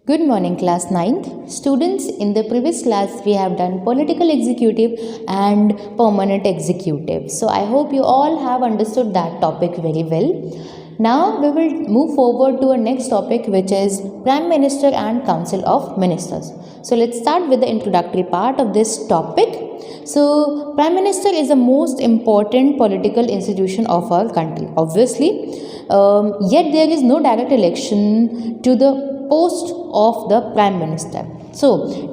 Good morning, class 9th. Students, in the previous class, we have done political executive and permanent executive. So, I hope you all have understood that topic very well. Now, we will move forward to our next topic, which is Prime Minister and Council of Ministers. So, let's start with the introductory part of this topic. So, Prime Minister is the most important political institution of our country, obviously. Yet, there is no direct election to the post of the prime minister. So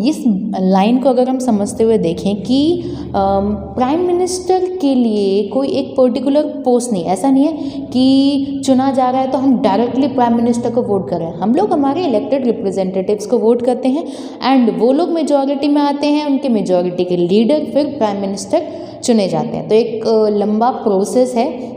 इस लाइन को अगर हम समझते हुए देखें कि prime minister के लिए कोई एक पर्टिकुलर पोस्ट नहीं, ऐसा नहीं है कि चुना जा रहा है तो हम डायरेक्टली प्राइम मिनिस्टर को वोट कर रहे हैं. हम लोग हमारे इलेक्टेड रिप्रेजेंटेटिव्स को वोट करते हैं एंड वो लोग मेजॉरिटी में आते हैं, उनके मेजॉरिटी के लीडर फिर प्राइम मिनिस्टर चुने जाते हैं. तो एक लंबा प्रोसेस है.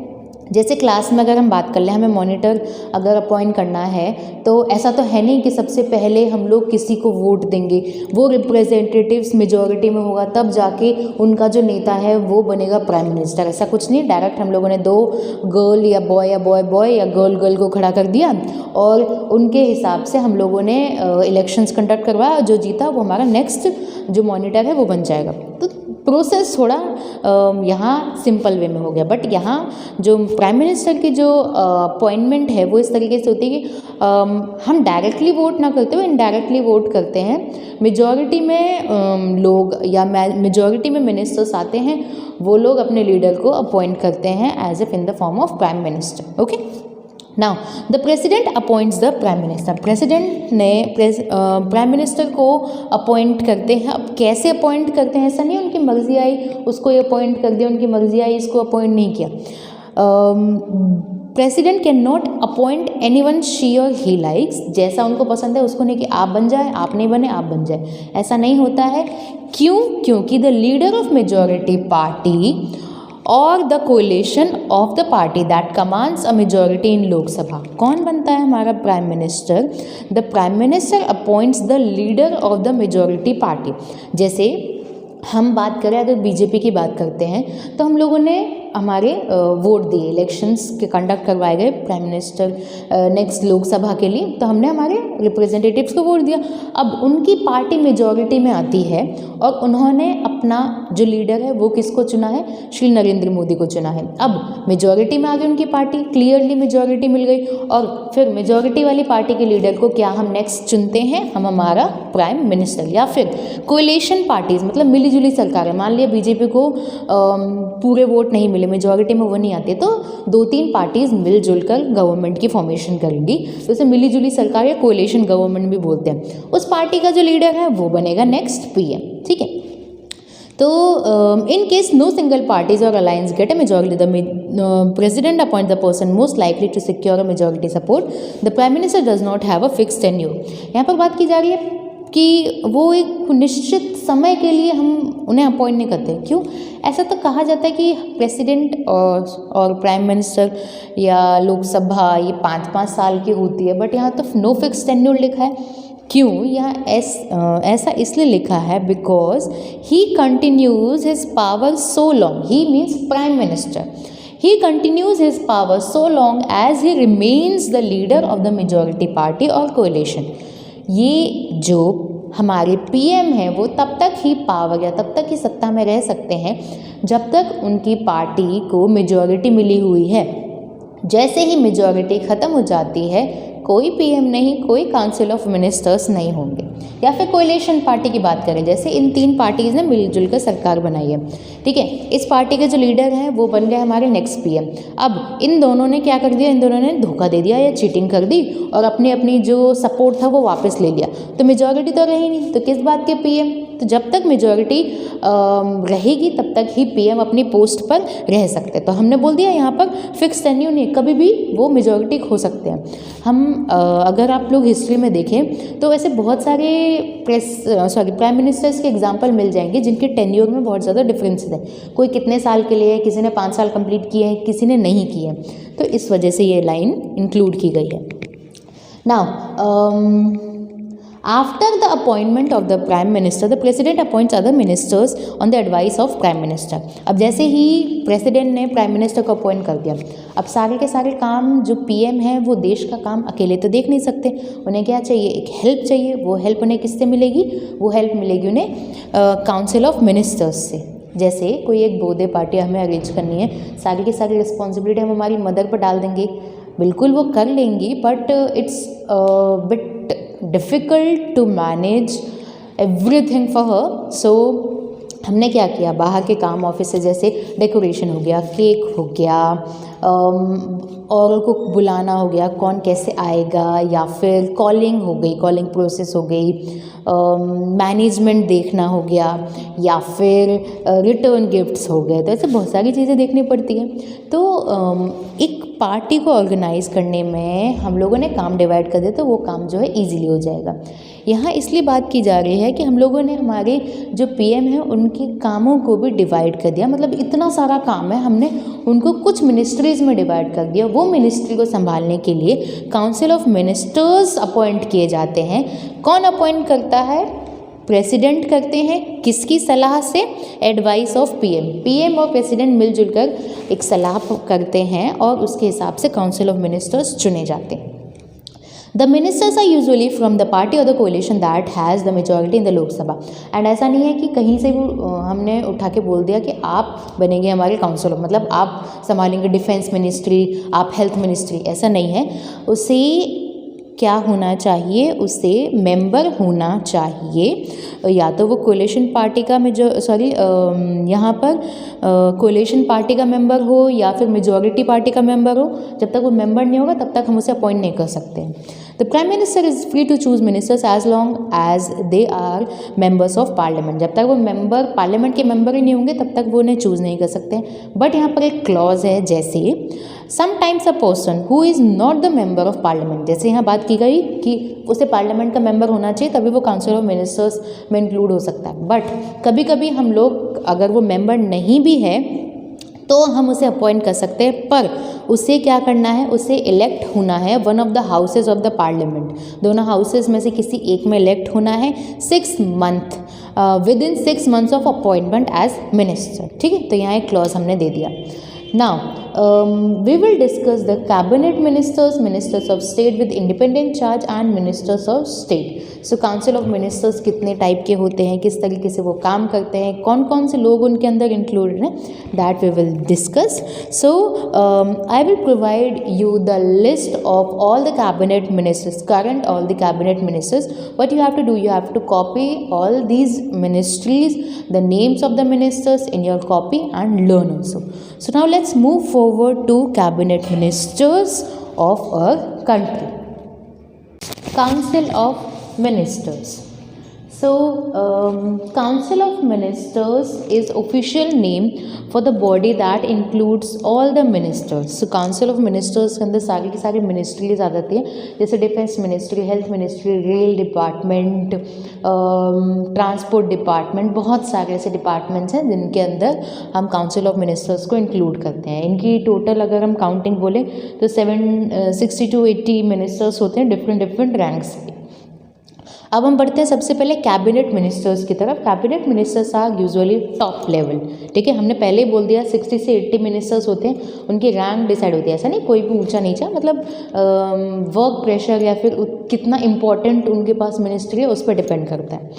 जैसे क्लास में अगर हम बात कर लें, हमें मॉनिटर अगर अपॉइंट करना है तो ऐसा तो है नहीं कि सबसे पहले हम लोग किसी को वोट देंगे, वो रिप्रेजेंटेटिव्स मेजॉरिटी में होगा तब जाके उनका जो नेता है वो बनेगा प्राइम मिनिस्टर. ऐसा कुछ नहीं. डायरेक्ट हम लोगों ने दो गर्ल या बॉय या गर्ल को खड़ा कर दिया और उनके हिसाब से हम लोगों ने इलेक्शंस कंडक्ट करवाया. जो जीता वो हमारा नेक्स्ट जो मॉनिटर है वो बन जाएगा. तो प्रोसेस थोड़ा यहाँ सिंपल वे में हो गया. बट यहाँ जो प्राइम मिनिस्टर की जो अपॉइंटमेंट है वो इस तरीके से होती है कि हम डायरेक्टली वोट ना करते हुए इनडायरेक्टली वोट करते हैं. मेजॉरिटी में लोग या मेजॉरिटी में मिनिस्टर्स आते हैं, वो लोग अपने लीडर को अपॉइंट करते हैं as if in the form of prime minister. Okay. Now the president appoints the prime minister. President ने प्राइम मिनिस्टर को अपॉइंट करते हैं. अब कैसे अपॉइंट करते हैं, ऐसा नहीं उनकी मर्जी आई उसको ये अपॉइंट कर दिया, उनकी मर्जी आई इसको अपॉइंट नहीं किया. President can not appoint any one she or he likes. जैसा उनको पसंद है उसको नहीं कि आप बन जाए, आप नहीं बने आप बन जाए, ऐसा नहीं होता है. क्यों? क्योंकि the leader of majority party और the coalition of the party that commands a majority in Lok Sabha. कौन बनता है हमारा prime minister? The prime minister appoints the leader of the majority party. जैसे हम बात करें, अगर बीजेपी की बात करते हैं तो हम लोगों ने हमारे वोट दिए, इलेक्शंस के कंडक्ट करवाए गए प्राइम मिनिस्टर नेक्स्ट लोकसभा के लिए, तो हमने हमारे रिप्रेजेंटेटिव्स को वोट दिया. अब उनकी पार्टी मेजॉरिटी में आती है और उन्होंने अपना जो लीडर है वो किसको चुना है? श्री नरेंद्र मोदी को चुना है. अब मेजॉरिटी में आ गई उनकी पार्टी, क्लियरली मेजॉरिटी मिल गई और फिर मेजॉरिटी वाली पार्टी के लीडर को क्या हम नेक्स्ट चुनते हैं? हम हमारा प्राइम मिनिस्टर. या फिर कोएलिशन पार्टीज, मतलब मिलीजुली सरकार है. मान लिया बीजेपी को पूरे वोट नहीं मिले, मेजॉरिटी में वो नहीं आती, तो 2-3 पार्टीज मिलजुल कर गवर्नमेंट की फॉर्मेशन करेंगी, तो उसे मिलीजुली सरकार या कोएलिशन गवर्नमेंट भी बोलते हैं. उस पार्टी का जो लीडर है वो बनेगा नेक्स्ट पीएम. ठीक है. तो in case no single parties और alliance get a majority, the president appoint the person most likely to secure a majority support. The prime minister does not have a fixed tenure. यहाँ पर बात की जा रही है कि वो एक निश्चित समय के लिए हम उन्हें अपॉइंट नहीं करते. क्यों? ऐसा तो कहा जाता है कि प्रेसिडेंट और प्राइम मिनिस्टर या लोकसभा ये 5-5 साल की होती है, बट यहाँ तो नो फिक्स टेन्योर लिखा है. क्यों? यहाँ ऐसा इसलिए लिखा है because he continues his power so long. He means prime minister. He continues his power so long as he remains the leader of the majority party or coalition. ये जो हमारे पीएम हैं वो तब तक ही पावर या तब तक ही सत्ता में रह सकते हैं जब तक उनकी पार्टी को मेजॉरिटी मिली हुई है. जैसे ही मेजॉरिटी ख़त्म हो जाती है, कोई पीएम नहीं, कोई काउंसिल ऑफ मिनिस्टर्स नहीं होंगे. या फिर कोएलिशन पार्टी की बात करें, जैसे इन 3 पार्टीज़ ने मिलजुल कर सरकार बनाई है. ठीक है. इस पार्टी के जो लीडर हैं वो बन गए हमारे नेक्स्ट पीएम. अब इन दोनों ने क्या कर दिया? इन दोनों ने धोखा दे दिया या चीटिंग कर दी और अपनी जो सपोर्ट था वो वापस ले लिया. तो मेजॉरिटी तो रही नहीं, तो किस बात के पीएम? तो जब तक मेजॉरिटी रहेगी तब तक ही पीएम अपनी पोस्ट पर रह सकते हैं. तो हमने बोल दिया यहाँ पर फिक्स टेन्योर नहीं, कभी भी वो मेजॉरिटी खो सकते हैं. हम अगर आप लोग हिस्ट्री में देखें तो ऐसे बहुत सारे प्राइम मिनिस्टर्स के एग्जांपल मिल जाएंगे जिनके टेन्योर में बहुत ज़्यादा डिफरेंसेस है. कोई कितने साल के लिए है, किसी ने 5 साल कंप्लीट किए हैं, किसी ने नहीं किए हैं. तो इस वजह से ये लाइन इंक्लूड की गई है. Now after the appointment of the prime minister the president appoints other ministers on the advice of prime minister. अब जैसे ही प्रेसिडेंट ने प्राइम मिनिस्टर को अपॉइंट कर दिया, अब सारे के सारे काम जो पीएम है वो देश का काम अकेले तो देख नहीं सकते, उन्हें क्या चाहिए, एक हेल्प चाहिए। वो हेल्प उन्हें किससे मिलेगी, वो हेल्प मिलेगी उन्हें काउंसिल ऑफ मिनिस्टर्स से। जैसे कोई एक बर्थडे पार्टी हमें अरेंज करनी है, सारी की सारी रिस्पॉन्सिबिलिटी हम हमारी मदर पर डाल देंगे, बिल्कुल वो कर लेंगी, but it's bit difficult to manage everything for her. So हमने क्या किया, बाहर के काम ऑफिस से जैसे डेकोरेशन हो गया, केक हो गया, और को बुलाना हो गया, कौन कैसे आएगा, या फिर कॉलिंग हो गई, कॉलिंग प्रोसेस हो गई, मैनेजमेंट देखना हो गया, या फिर रिटर्न गिफ्ट्स हो गए। तो ऐसे बहुत सारी चीज़ें देखनी पड़ती हैं। तो एक पार्टी को ऑर्गेनाइज़ करने में हम लोगों ने काम डिवाइड कर दिया, तो वो काम जो है ईजीली हो जाएगा। यहाँ इसलिए बात की जा रही है कि हम लोगों ने हमारे जो पीएम हैं उनके कामों को भी डिवाइड कर दिया, मतलब इतना सारा काम है, हमने उनको कुछ मिनिस्ट्रीज़ में डिवाइड कर दिया। वो मिनिस्ट्री को संभालने के लिए काउंसिल ऑफ मिनिस्टर्स अपॉइंट किए जाते हैं। कौन अपॉइंट करता है, प्रेसिडेंट करते हैं, किसकी सलाह से, एडवाइस ऑफ पीएम। पीएम और प्रेसिडेंट मिलजुल कर एक सलाह करते हैं और उसके हिसाब से काउंसिल ऑफ मिनिस्टर्स चुने जाते हैं। The ministers are usually from the party और the coalition that has the majority in the Lok Sabha. And ऐसा नहीं है कि कहीं से भी हमने उठा के बोल दिया कि आप बनेंगे हमारे काउंसिल, मतलब आप संभालेंगे डिफेंस मिनिस्ट्री, आप हेल्थ मिनिस्ट्री, ऐसा नहीं है। उसे क्या होना चाहिए, उसे मेंबर होना चाहिए, या तो वो कोलिशन पार्टी का यहाँ पर कोलिशन पार्टी का मेंबर हो या फिर मेजॉरिटी पार्टी का मेंबर हो। जब तक वो मेंबर नहीं होगा तब तक हम उसे अपॉइंट नहीं कर सकते। The prime minister is free to choose ministers as long as they are members of parliament. जब तक वो मेंबर पार्लियामेंट के मेंबर ही नहीं होंगे तब तक वो उन्हें चूज़ नहीं कर सकते। बट यहाँ पर एक क्लॉज है, जैसे sometimes a person who is not the member of parliament, जैसे यहाँ बात की गई कि उसे पार्लियामेंट का मेंबर होना चाहिए तभी वो काउंसिल ऑफ मिनिस्टर्स में इंक्लूड हो सकता है। बट कभी कभी हम लोग, अगर वो मेंबर नहीं भी है तो हम उसे अपॉइंट कर सकते हैं, पर उसे क्या करना है, उसे इलेक्ट होना है one of the houses of the parliament. दोनों हाउसेज में से किसी एक में इलेक्ट होना है 6 month within 6 months of appointment as minister. ठीक है, तो यहाँ एक क्लॉज हमने दे दिया। Now, we will discuss the cabinet ministers, ministers of state with independent charge and ministers of state. So, council of ministers कितने टाइप के होते हैं, किस तरीके से वो काम करते हैं, कौन कौन से लोग उनके अंदर इंक्लूडेड हैं, that we will discuss. So, I will provide you the list of all the cabinet ministers, current all the cabinet ministers. What you have to do, you have to copy all these ministries, the names of the ministers in your copy and learn also. So now let's move forward to cabinet ministers of our country. Council of Ministers. So, Council of Ministers is official name for the body that includes all the ministers. So, Council of Ministers के अंदर सारी की सारी ministries आ जाती हैं, जैसे defence ministry, health ministry, rail department, transport department, बहुत सारे ऐसे डिपार्टमेंट्स हैं जिनके अंदर हम काउंसिल ऑफ मिनिस्टर्स को इंक्लूड करते हैं। इनकी टोटल अगर हम काउंटिंग बोलें तो 60 to 80 मिनिस्टर्स होते हैं, डिफरेंट रैंक्स के। अब हम बढ़ते हैं सबसे पहले कैबिनेट मिनिस्टर्स की तरफ। Cabinet ministers are usually top level. ठीक है, हमने पहले ही बोल दिया 60 से 80 मिनिस्टर्स होते हैं, उनकी रैंक डिसाइड होती है। ऐसा नहीं कोई भी ऊंचा नीचा, मतलब वर्क प्रेशर या फिर कितना इंपॉर्टेंट उनके पास मिनिस्ट्री है उस पर डिपेंड करता है।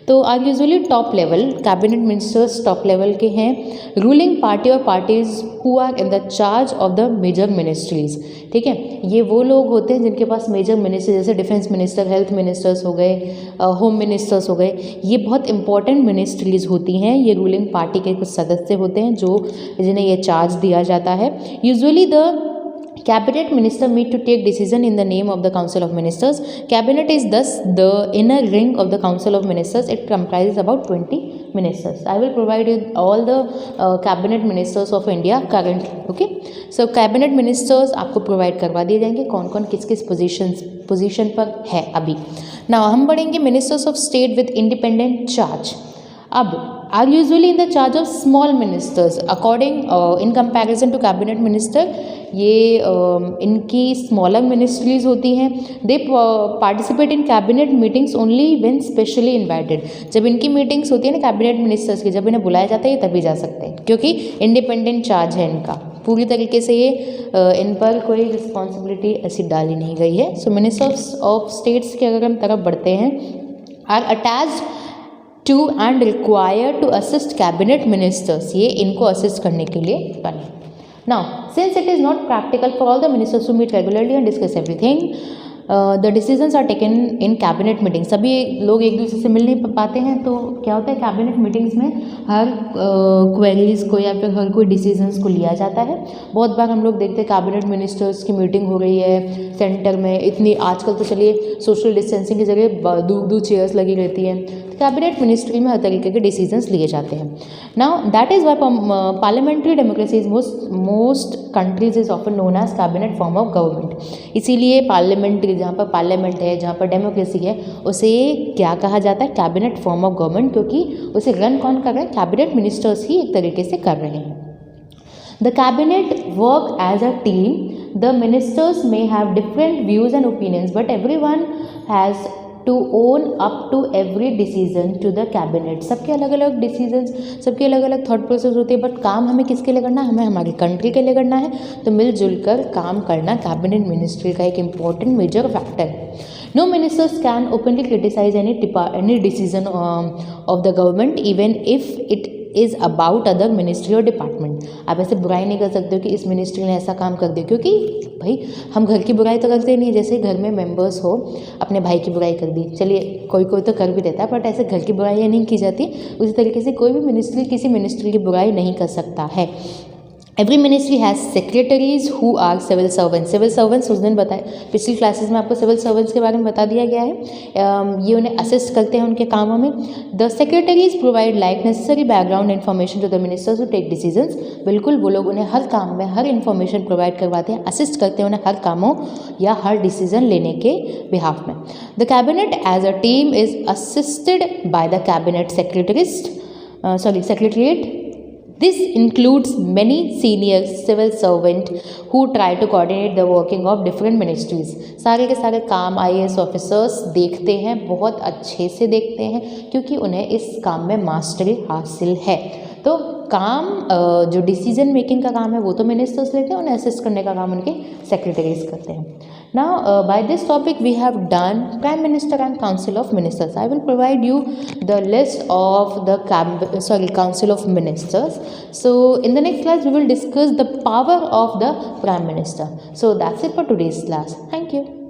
तो are usually top level, cabinet ministers top level के हैं। Ruling party or parties who are in the charge of the major ministries. ठीक है, ये वो लोग होते हैं जिनके पास मेजर मिनिस्ट्री, जैसे डिफेंस मिनिस्टर, हेल्थ मिनिस्टर्स हो गए, होम मिनिस्टर्स हो गए, ये बहुत इंपॉर्टेंट मिनिस्ट्रीज होती हैं। ये रूलिंग पार्टी के कुछ सदस्य होते हैं जो जिन्हें ये चार्ज दिया जाता है। Usually the Cabinet minister meet to take decision in the name of the Council of Ministers. Cabinet is thus the inner ring of the Council of Ministers. It comprises about 20 ministers. I will provide you all the cabinet ministers of India currently. Okay, so cabinet ministers आपको provide करवा दिए जाएंगे कौन कौन किस किस position पर है अभी। Now हम बढ़ेंगे ministers of state with independent charge. अब are usually in the charge of small ministers according in comparison to cabinet minister. ये इनकी स्मॉलर मिनिस्ट्रीज होती हैं। दे participate in cabinet meetings only when specially invited. जब इनकी meetings होती है ना कैबिनेट मिनिस्टर्स की, जब इन्हें बुलाया जाता है ये तभी जा सकते हैं, क्योंकि इंडिपेंडेंट चार्ज है इनका। पूरी तरीके से ये इन पर कोई रिस्पॉन्सिबिलिटी ऐसी डाली नहीं गई है। सो मिनिस्टर्स ऑफ स्टेट्स के अगर हम तरफ बढ़ते हैं, are attached to and require to assist cabinet ministers, ये इनको असिस्ट करने के लिए बने। Now since it is not practical for all the ministers to meet regularly and discuss everything, the decisions are taken in cabinet meeting. सभी लोग एक दूसरे से मिल नहीं पाते हैं, तो क्या होता है कैबिनेट मीटिंग्स में हर क्वेरीज को या फिर हर कोई डिसीजंस को लिया जाता है। बहुत बार हम लोग देखते हैं कैबिनेट मिनिस्टर्स की मीटिंग हो रही है सेंटर में, इतनी आजकल तो चलिए सोशल डिस्टेंसिंग की जगह दूर दूर चेयर्स लगी रहती हैं, तो कैबिनेट मिनिस्ट्री में हर तरीके के डिसीजंस लिए जाते हैं। Now that is why parliamentary democracy is most countries is often known as cabinet form of government. इसीलिए पार्लियामेंट्री, जहाँ पर पार्लियामेंट है, जहाँ पर डेमोक्रेसी है, उसे क्या कहा जाता है, कैबिनेट फॉर्म ऑफ गवर्नमेंट, क्योंकि उसे रन कौन कर रहा है, कैबिनेट मिनिस्टर्स ही एक तरीके से कर रहे हैं। The cabinet work as a team. The ministers may have different views and opinions but everyone has to own up to every decision to the cabinet. सबके अलग अलग डिसीजंस, सबके अलग अलग थॉट प्रोसेस होती है, बट काम हमें किसके लिए करना है, हमें हमारी कंट्री के लिए करना है। तो मिलजुल कर काम करना कैबिनेट मिनिस्ट्री का एक इम्पॉर्टेंट मेजर फैक्टर है। No ministers can openly criticise any decision of the government even if it is about other ministry और डिपार्टमेंट। आप ऐसे बुराई नहीं कर सकते हो कि इस मिनिस्ट्री ने ऐसा काम कर दिया, क्योंकि भाई हम घर की बुराई तो करते नहीं, जैसे घर में मेंबर्स हो, अपने भाई की बुराई कर दी, चलिए कोई कोई तो कर भी देता है, बट ऐसे घर की बुराई नहीं की जाती। उसी तरीके से कोई भी मिनिस्ट्री किसी मिनिस्ट्री की बुराई नहीं कर सकता है। Every ministry has secretaries who are civil servants. Civil servants उस दिन बताए, पिछली क्लासेस में आपको सिविल सर्वेंट्स के बारे में बता दिया गया है। ये उन्हें असिस्ट करते हैं उनके कामों में। The secretaries provide like necessary background information to the ministers to take decisions. बिल्कुल वो लोग उन्हें हर काम में हर इन्फॉर्मेशन प्रोवाइड करवाते हैं, असिस्ट करते हैं उन्हें हर कामों या हर डिसीजन लेने के बिहाफ में। The cabinet as a team is assisted by the cabinet secretariat. This includes many senior civil servants who try to coordinate the working of different ministries. सारे के सारे काम IAS ऑफिसर्स देखते हैं, बहुत अच्छे से देखते हैं, क्योंकि उन्हें इस काम में मास्टरी हासिल है। तो काम जो डिसीजन मेकिंग का काम है वो तो मिनिस्टर्स लेते हैं, उन्हें असिस्ट करने का काम उनके सेक्रेटरीज करते हैं। Now by this topic we have done prime minister and council of ministers. I will provide you the list of the council of ministers. So in the next class we will discuss the power of the prime minister. So that's it for today's class. Thank you.